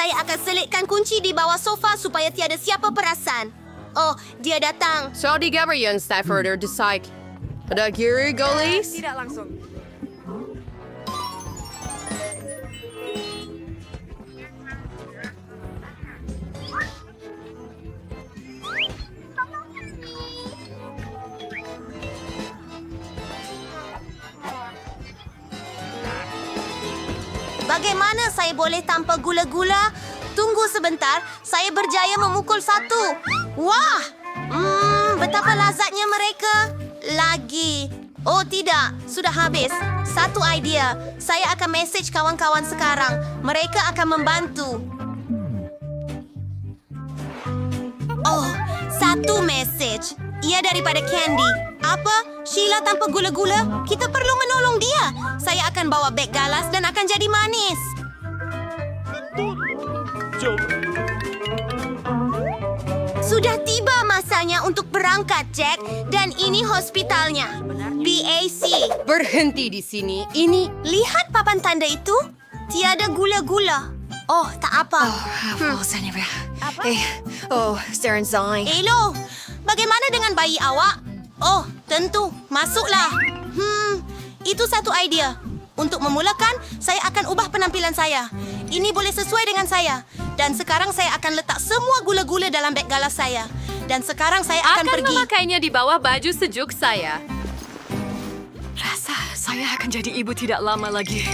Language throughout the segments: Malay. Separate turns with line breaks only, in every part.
Saya akan selitkan kunci di bawah sofa supaya tiada siapa perasan. Oh, dia datang.
So di Gabriel Stafford decide. Ada kiri goalies?
Tidak langsung.
Bagaimana saya boleh tanpa gula-gula? Tunggu sebentar, saya berjaya memukul satu. Wah! Betapa lazatnya mereka. Lagi. Oh tidak, sudah habis. Satu idea. Saya akan mesej kawan-kawan sekarang. Mereka akan membantu. Oh, satu mesej. Ia daripada Candy. Apa? Sheila tanpa gula-gula? Kita perlu menolong dia. Saya akan bawa beg galas dan akan jadi manis. Sudah tiba masanya untuk berangkat, Jack. Dan ini hospitalnya. BAC.
Berhenti di sini. Ini
Lihat papan tanda itu? Tiada gula-gula. Oh, tak apa.
Serenzai.
Elo, bagaimana dengan bayi awak? Oh, tentu. Masuklah. Itu satu idea. Untuk memulakan, saya akan ubah penampilan saya. Ini boleh sesuai dengan saya. Dan sekarang saya akan letak semua gula-gula dalam beg galas saya. Dan sekarang saya akan pergi.
Memakainya di bawah baju sejuk saya. Rasa saya akan jadi ibu tidak lama lagi.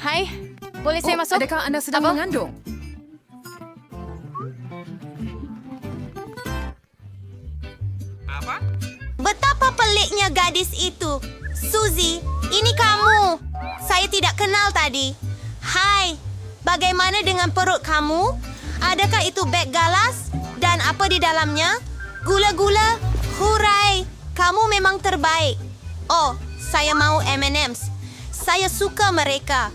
Hai. Boleh saya masuk?
Adakah Anda sedang mengandung?
Betapa peliknya gadis itu. Suzy, ini kamu. Saya tidak kenal tadi. Hai, bagaimana dengan perut kamu? Adakah itu beg galas? Dan apa di dalamnya? Gula-gula? Hurai, kamu memang terbaik. Oh, saya mau M&M's. Saya suka mereka.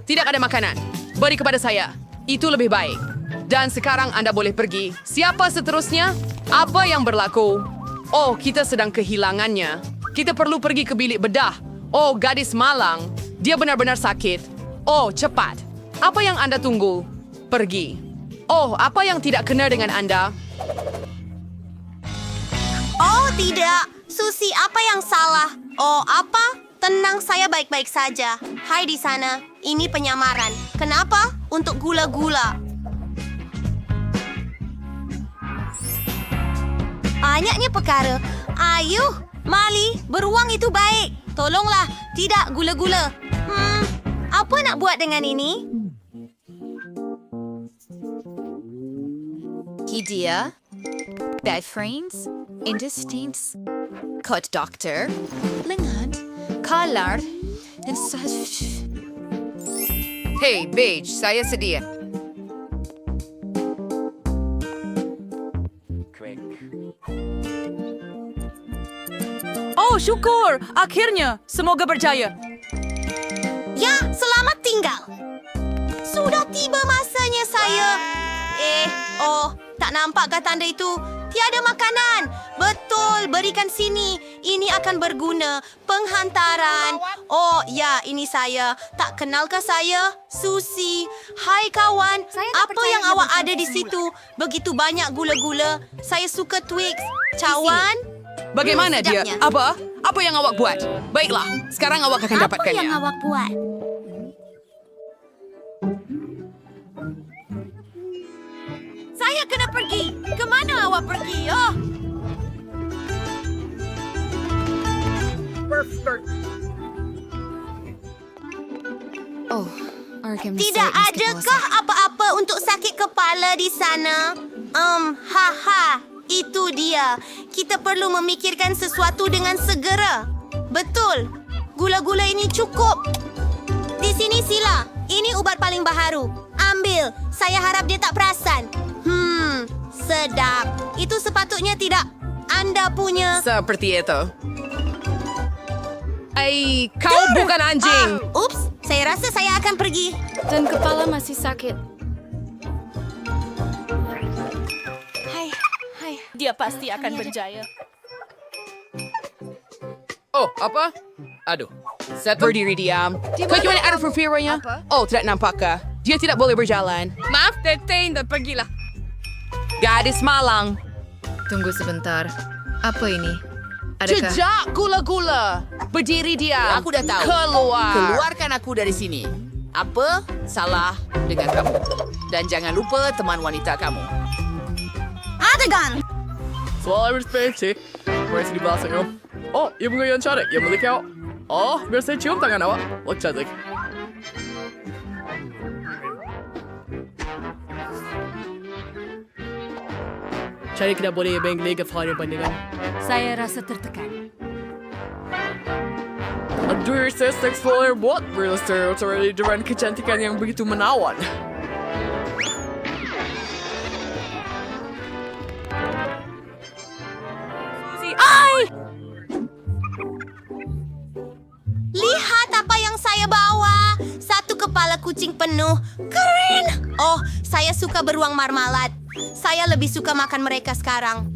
Tidak ada makanan. Beri kepada saya. Itu lebih baik. Dan sekarang Anda boleh pergi. Siapa seterusnya? Apa yang berlaku? Oh, kita sedang kehilangannya. Kita perlu pergi ke bilik bedah. Oh, gadis malang. Dia benar-benar sakit. Oh, cepat. Apa yang Anda tunggu? Pergi. Oh, apa yang tidak kena dengan Anda?
Oh, tidak. Susi, apa yang salah? Oh, apa? Tenang, saya baik-baik saja. Hai di sana. Ini penyamaran. Kenapa? Untuk gula-gula. Banyaknya perkara. Ayuh, Mali, beruang itu baik. Tolonglah, tidak gula-gula. Apa nak buat dengan ini?
Idea, bed frames, intestines, cut doctor, lengan, collar, dan
Hey, Beige, saya sedia.
Oh, syukur. Akhirnya. Semoga berjaya.
Ya, selamat tinggal. Sudah tiba masanya saya. Tak nampakkah tanda itu? Tiada makanan. Betul, berikan sini. Ini akan berguna. Penghantaran. Oh, ya, ini saya. Tak kenalkah saya? Susi. Hai kawan. Apa yang awak ada di situ? Begitu banyak gula-gula. Saya suka Twix. Cawan?
Bagaimana dia?
Sedapnya.
Apa? Apa yang awak buat? Baiklah, sekarang awak akan dapatkannya.
Apa yang awak buat? Saya kena pergi. Kemana awak pergi? Oh. Tidak adakah apa-apa untuk sakit kepala di sana? Haha. Itu dia. Kita perlu memikirkan sesuatu dengan segera. Betul. Gula-gula ini cukup. Di sini Sila. Ini ubat paling baharu. Ambil. Saya harap dia tak perasan. Sedap. Itu sepatutnya tidak Anda punya.
Seperti itu. Kau bukan anjing.
Ups, saya rasa saya akan pergi.
Dan kepala masih sakit. Hai. Dia pasti akan berjaya.
Oh, apa? Aduh. Settle.
Berdiri diam. Bagaimana ada Fufiro-nya? Oh, tidak nampakkah? Dia tidak boleh berjalan.
Maaf, Teteh, dan pergilah.
Gadis malang.
Tunggu sebentar. Apa ini? Adakah...
Jejak gula-gula. Berdiri diam.
Aku dah tahu.
Keluar.
Keluarkan aku dari sini. Apa salah dengan kamu? Dan jangan lupa teman wanita kamu.
Adegan!
Soal respect, masih di bawah saya. Oh, ibu yang cantik, yang milik kau. Oh, biar saya cium tangan awak. Wah, cantik. Saya tidak boleh bengkel kepada pandangan.
Saya rasa tertekan.
Aduh, saya seksual buat real stereotype dengan kecantikan yang begitu menawan.
Lihat apa yang saya bawa. Satu kepala kucing penuh. Keren! Oh, saya suka beruang marmalat. Saya lebih suka makan mereka sekarang.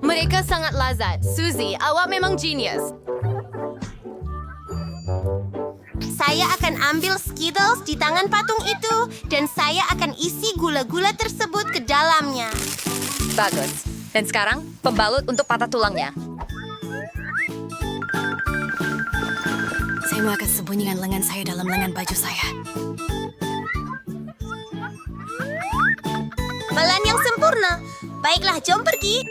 Mereka sangat lazat. Suzy, awak memang genius.
Saya akan ambil Skittles di tangan patung itu dan saya akan isi gula-gula tersebut ke dalamnya.
Bagus. Dan sekarang, pembalut untuk patah tulangnya. Saya mau akan sembunyikan lengan saya dalam lengan baju saya.
Malan yang sempurna. Baiklah, jom pergi.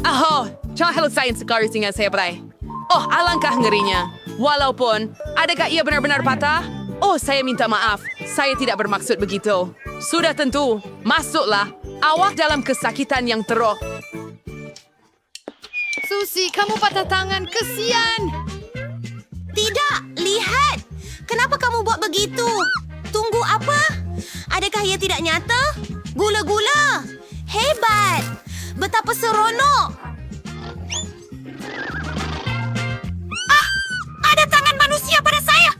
Oh, jangan halusin sekali dengan saya, Bray. Oh, alangkah ngerinya. Walaupun, adakah ia benar-benar patah? Oh, saya minta maaf. Saya tidak bermaksud begitu. Sudah tentu, masuklah. Awak dalam kesakitan yang teruk.
Susi, kamu patah tangan. Kesian.
Tidak, lihat. Kenapa kamu buat begitu? Tunggu apa? Adakah ia tidak nyata? Gula-gula. Hebat. Betapa seronok. Ah, ada tangan manusia pada saya.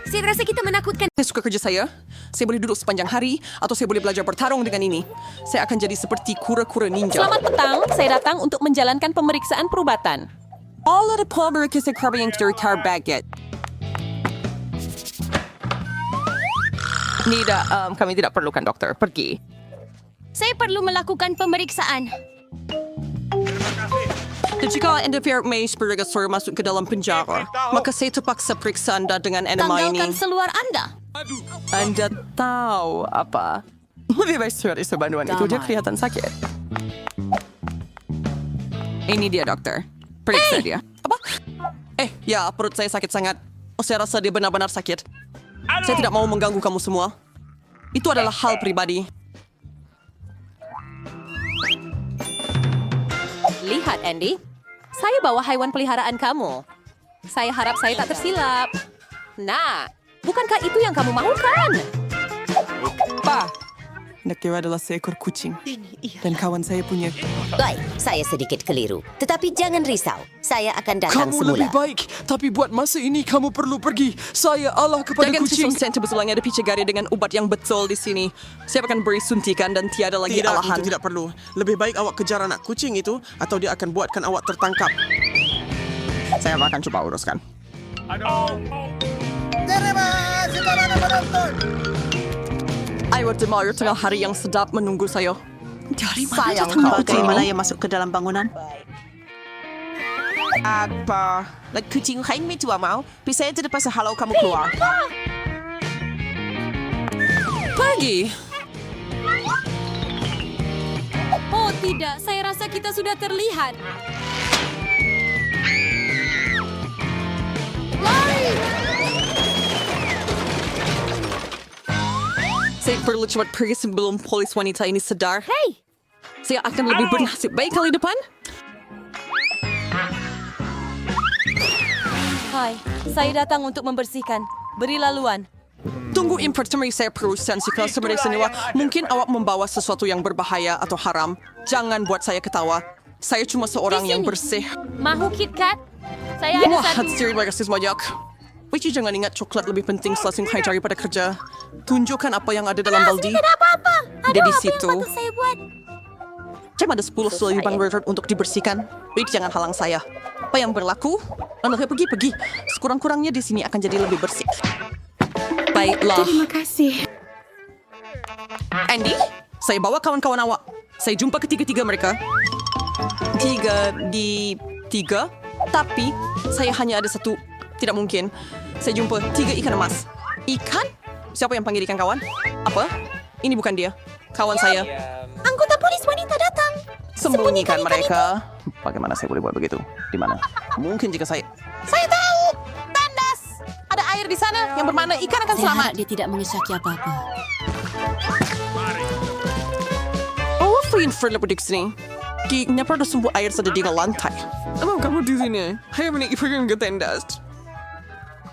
Saya rasa kita menakutkan.
Saya suka kerja saya. Saya boleh duduk sepanjang hari atau saya boleh belajar bertarung dengan ini. Saya akan jadi seperti kura-kura ninja.
Selamat petang, saya datang untuk menjalankan pemeriksaan perubatan.
All ada pulver kasi karba yang terkar baget. Nida, kami tidak perlukan dokter. Pergi.
Saya perlu melakukan pemeriksaan.
Dan jika Anda may spirigasor masuk ke dalam penjara, maka saya terpaksa periksa Anda dengan enema ini.
Tanggalkan seluar Anda.
Anda tahu apa? Lebih baik surat isu bantuan itu, dia kelihatan sakit. Ini dia, dokter. Periksa dia. Apa? Ya, perut saya sakit sangat. Saya rasa dia benar-benar sakit. Saya tidak mau mengganggu kamu semua. Itu adalah hal pribadi.
Lihat, Andy. Saya bawa hewan peliharaan kamu. Saya harap saya tak tersilap. Nah, bukankah itu yang kamu mahukan?
Pa! Nakira adalah seekor kucing. Dan kawan saya punya.
Baik, saya sedikit keliru. Tetapi jangan risau, saya akan datang
Kamu
semula.
lebih baik, tapi buat masa ini kamu perlu pergi. Saya Allah kepada
Jangan
kucing.
sistem sentence ulangnya ada picagari dengan ubat yang betul di sini. Saya akan beri suntikan dan tiada lagi
Tidak,
alahan.
itu tidak perlu. Lebih baik awak kejar anak kucing itu atau dia akan buatkan awak tertangkap. Saya akan coba uruskan.
Ayo, Demar, tengah hari yang sedap menunggu saya. Dari mana
Sayang
datang
kau
kucing
mana
ini?
yang masuk ke dalam bangunan?
Apa? Kucing kain itu mau? Bisa itu lepas halau kamu keluar.
Pergi.
Oh tidak, saya rasa kita sudah terlihat.
Saya perlu cepat pergi sebelum polis wanita ini sadar.
Hei!
Saya akan lebih bernasib baik kali depan.
Hai, saya datang untuk membersihkan. Beri laluan.
Tunggu pertama saya perusahaan si customer semua. Mungkin awak membawa sesuatu yang berbahaya atau haram. Jangan buat saya ketawa. Saya cuma seorang yang bersih.
Mahu KitKat? Saya ada
Wah,
satu.
terima kasih banyak. Witchy, jangan ingat coklat lebih penting setelah Shanghai daripada kerja. Tunjukkan apa yang ada dalam baldi.
Tidak ada apa-apa.
Ada di
apa
situ.
yang patut saya buat?
Jam ada 10 selipang Richard untuk dibersihkan. Witch, jangan halang saya. Apa yang berlaku? Pergi. Sekurang-kurangnya di sini akan jadi lebih bersih. Baiklah.
Terima kasih.
Andy, saya bawa kawan-kawan awak. Saya jumpa ketiga-tiga mereka. 3 di 3. Tapi saya hanya ada 1. Tidak mungkin. Saya jumpa 3 ikan emas. Ikan? Siapa yang panggil ikan kawan? Apa? Ini bukan dia. Kawan saya.
Anggota polis wanita datang.
Sembunyikan mereka. Bagaimana saya boleh buat begitu? Di mana? Mungkin jika saya... Saya tahu! Tandas! Ada air di sana yang bermakna ikan akan selamat.
Dia tidak mengesaki apa-apa.
Oh, Fred lepas di sini. Kenapa ada sumber air ada di lantai? Emang kamu di sini? Saya menikmati ke Tandas.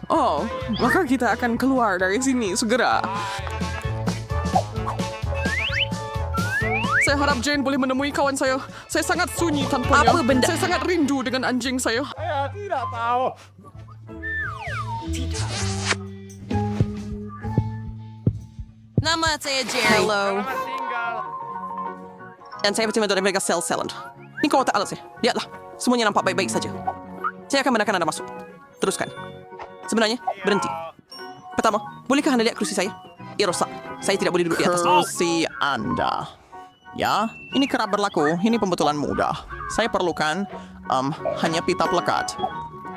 Oh, maka kita akan keluar dari sini segera. Saya harap Jane boleh menemui kawan saya. Saya sangat sunyi tanpanya. Apa benda? Saya sangat rindu dengan anjing saya.
Saya tidak tahu.
Nama saya Jane. Hello. Dan saya berterima dari mereka sel-selan. Ini kau tak alat sih. Lihatlah. Semuanya nampak baik-baik saja. Saya akan benarkan Anda masuk. Teruskan. Sebenarnya, berhenti. Pertama, bolehkah Anda lihat kursi saya? Ia rosak. Saya tidak boleh duduk di atas.
Kursi Anda. Ya, ini kerap berlaku. Ini pembetulan mudah. Saya perlukan hanya pita pelekat.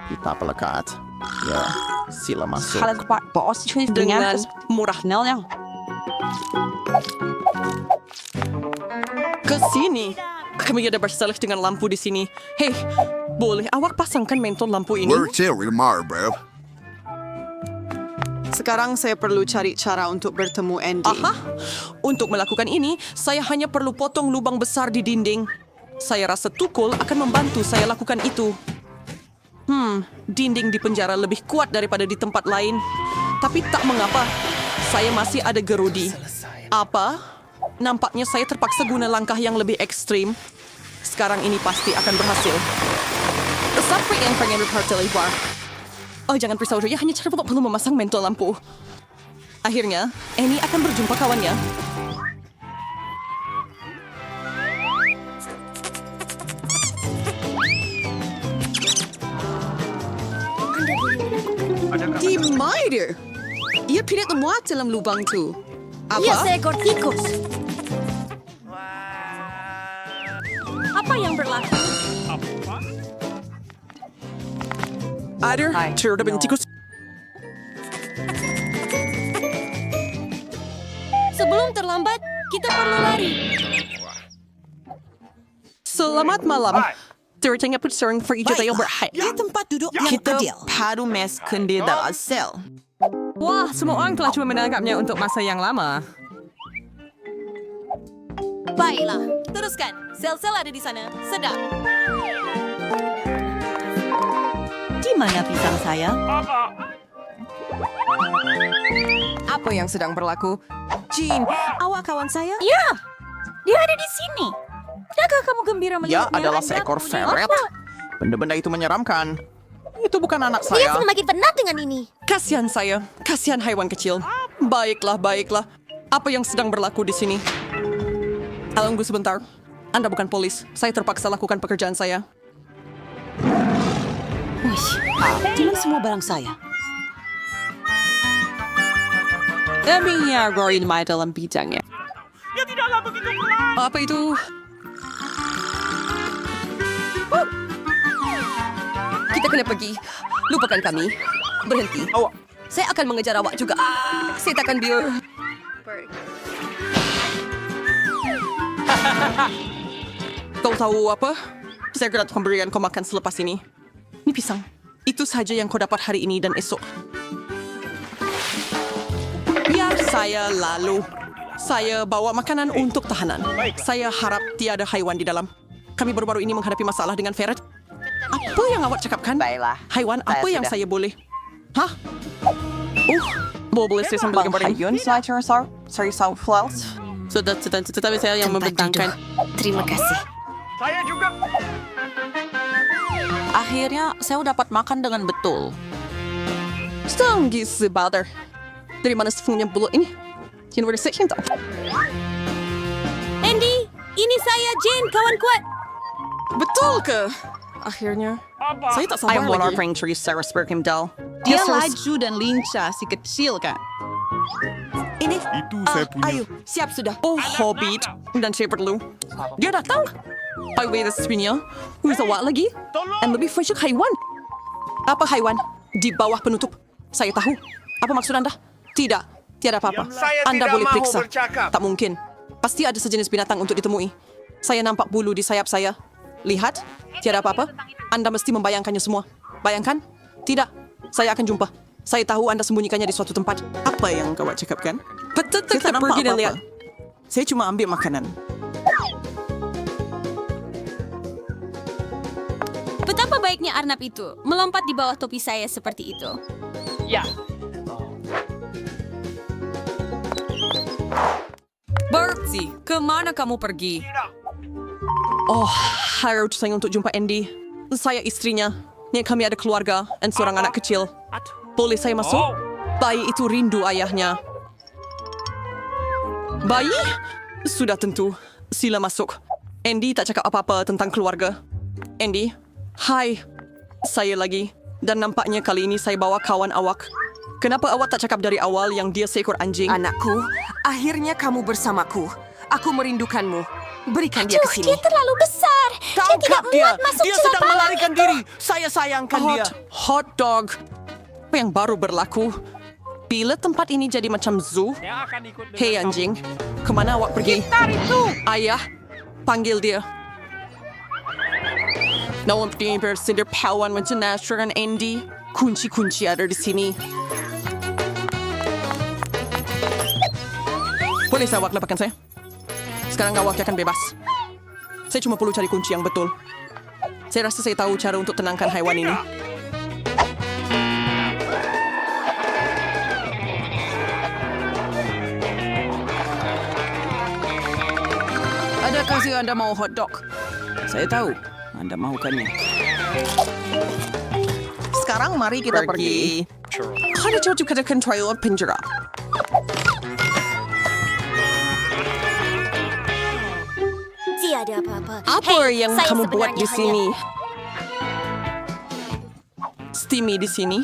Pita pelekat. Ya, sila masuk.
Dengan murahnya. Ke sini. Kami ada bersalah dengan lampu di sini. Hei, boleh awak pasangkan mentol lampu ini?
We're Terry tomorrow, bro.
Sekarang saya perlu cari cara untuk bertemu Andy.
Aha, untuk melakukan ini, saya hanya perlu potong lubang besar di dinding. Saya rasa tukul akan membantu saya lakukan itu. Dinding di penjara lebih kuat daripada di tempat lain. Tapi tak mengapa, saya masih ada gerudi. Apa? Nampaknya saya terpaksa guna langkah yang lebih ekstrim. Sekarang ini pasti akan berhasil. Siapa yang pengen reporter lebar? Oh, jangan risau, dia hanya cara perlu memasang mentol lampu. Akhirnya, Annie akan berjumpa kawannya.
Di mana? Ia tidak memuat dalam lubang tu. Apa?
Ia seekor tikus.
Apa yang berlaku?
Ada cerita tikus.
Sebelum terlambat, kita perlu lari.
Selamat malam. Ceritanya pun sering pergi tayo berhad.
Di tempat duduk yang adil. Kita mes kendi dalam sel.
Wah, semua orang telah cuma menangkapnya untuk masa yang lama.
Baiklah, teruskan. Sel-sel ada di sana. Sedap.
Di mana pisang saya?
Apa yang sedang berlaku?
Jean, awak kawan saya?
Ya, dia ada di sini. Tidakkah kamu gembira
Ya,
melihatnya?
adalah seekor ferret. Benda-benda itu menyeramkan. Itu bukan anak
Dia
saya.
semakin penat dengan ini.
Kasihan saya. Kasihan haiwan kecil. Baiklah. Apa yang sedang berlaku di sini? Tunggu sebentar. Anda bukan polis. Saya terpaksa lakukan pekerjaan saya.
Di mana semua barang saya? Demi Roy main dalam bidangnya.
Apa itu? Kita kena pergi. Lupakan kami. Berhenti. Saya akan mengejar awak juga. Saya takkan biar. Kau tahu apa? Saya akan memberikan kau makan selepas ini. Ini pisang. Itu saja yang kau dapat hari ini dan esok. Biar saya lalu. Saya bawa makanan untuk tahanan. Saya harap tiada haiwan di dalam. Kami baru-baru ini menghadapi masalah dengan ferret. Apa yang awak cakapkan?
Baiklah.
Haiwan apa yang saya boleh? Hah? Boleh saya sambil gambar ini? Tetapi saya yang membentangkan.
Terima kasih.
Saya juga.
Akhirnya saya dapat makan dengan betul.
Stanggi sebader. Dari mana sepunya bulu ini? Universitas tahu.
Andy, ini saya Jane, kawan kuat.
Betul ke? Akhirnya. Saya tak sabar
Ayam Waller
lagi.
Pring Tree Sarah Spurkim Doll.
Dia laju dan lincah, si kecil kan?
Ini.
Itu saya punya.
Ayo, siap sudah.
Oh, Hobbit. Dan saya perlu. Dia datang. Highway the sepunya. Who's awak lagi? And lebih fresh haiwan. Apa haiwan? Di bawah penutup. Saya tahu. Apa maksud anda? Tidak. Tiada apa-apa.
Saya
Anda
tidak
boleh
mahu
periksa.
bercakap.
Tak mungkin. Pasti ada sejenis binatang untuk ditemui. Saya nampak bulu di sayap saya. Lihat. Tiada apa-apa. Anda mesti membayangkannya semua. Bayangkan? Tidak. Saya akan jumpa. Saya tahu Anda sembunyikannya di suatu tempat.
Apa yang kau cakapkan?
Betul,
Saya tak nampak
pergi dan
apa-apa.
lihat.
Saya cuma ambil makanan.
Betapa baiknya arnab itu melompat di bawah topi saya seperti itu.
Bertie, kemana kamu pergi?
Oh, harus saya untuk jumpa Andy. Saya istrinya. Ni kami ada keluarga dan seorang anak kecil. Boleh saya masuk? Bayi itu rindu ayahnya. Bayi? Sudah tentu. Sila masuk. Andy tak cakap apa-apa tentang keluarga. Andy, hai. Saya lagi. Dan nampaknya kali ini saya bawa kawan awak. Kenapa awak tak cakap dari awal yang dia seekor anjing?
Anakku, akhirnya kamu bersamaku. Aku merindukanmu. Berikan dia ke sini.
Dia terlalu besar. Dia tidak muat masuk
Dia
celah
sedang
paling
melarikan
itu.
diri. Saya sayangkan dia.
Hot dog. Apa yang baru berlaku? Bila tempat ini jadi macam zoo? Hei anjing, kemana awak pergi? Ayah, panggil dia. Nawang bersindir pawan macam Nasher dan Andy. Kunci-kunci ada di sini. Boleh saya awak lepaskan saya? Sekarang awak akan bebas. Saya cuma perlu cari kunci yang betul. Saya rasa saya tahu cara untuk tenangkan haiwan ini.
Adakah Anda mau hotdog?
Saya tahu. Anda mahukannya. Sekarang mari kita pergi.
Ada jauh juga dekat trial penjara.
Tiada apa-apa.
Apa
Hei,
yang
saya
kamu buat
sebenarnya
di sini? Steamy di sini.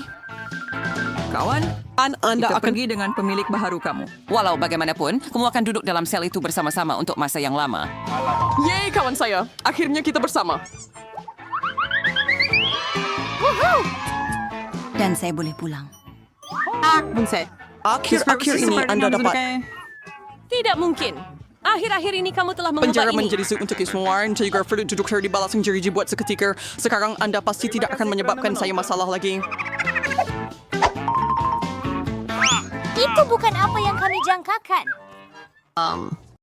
Kawan,
Anda
kita
akan
pergi dengan pemilik baharu kamu.
Walau bagaimanapun, kamu akan duduk dalam sel itu bersama-sama untuk masa yang lama.
Yeay kawan saya, akhirnya kita bersama.
Dan saya boleh pulang.
Akhir-akhir ini Anda dapat
Tidak mungkin. Akhir-akhir ini kamu telah mengubah
penjara
ini.
menjadi zoo untuk semua orang. Saya juga perlu duduk di balas yang jeriji buat seketika. Sekarang Anda pasti tidak akan menyebabkan saya masalah lagi.
Itu bukan apa yang kami jangkakan.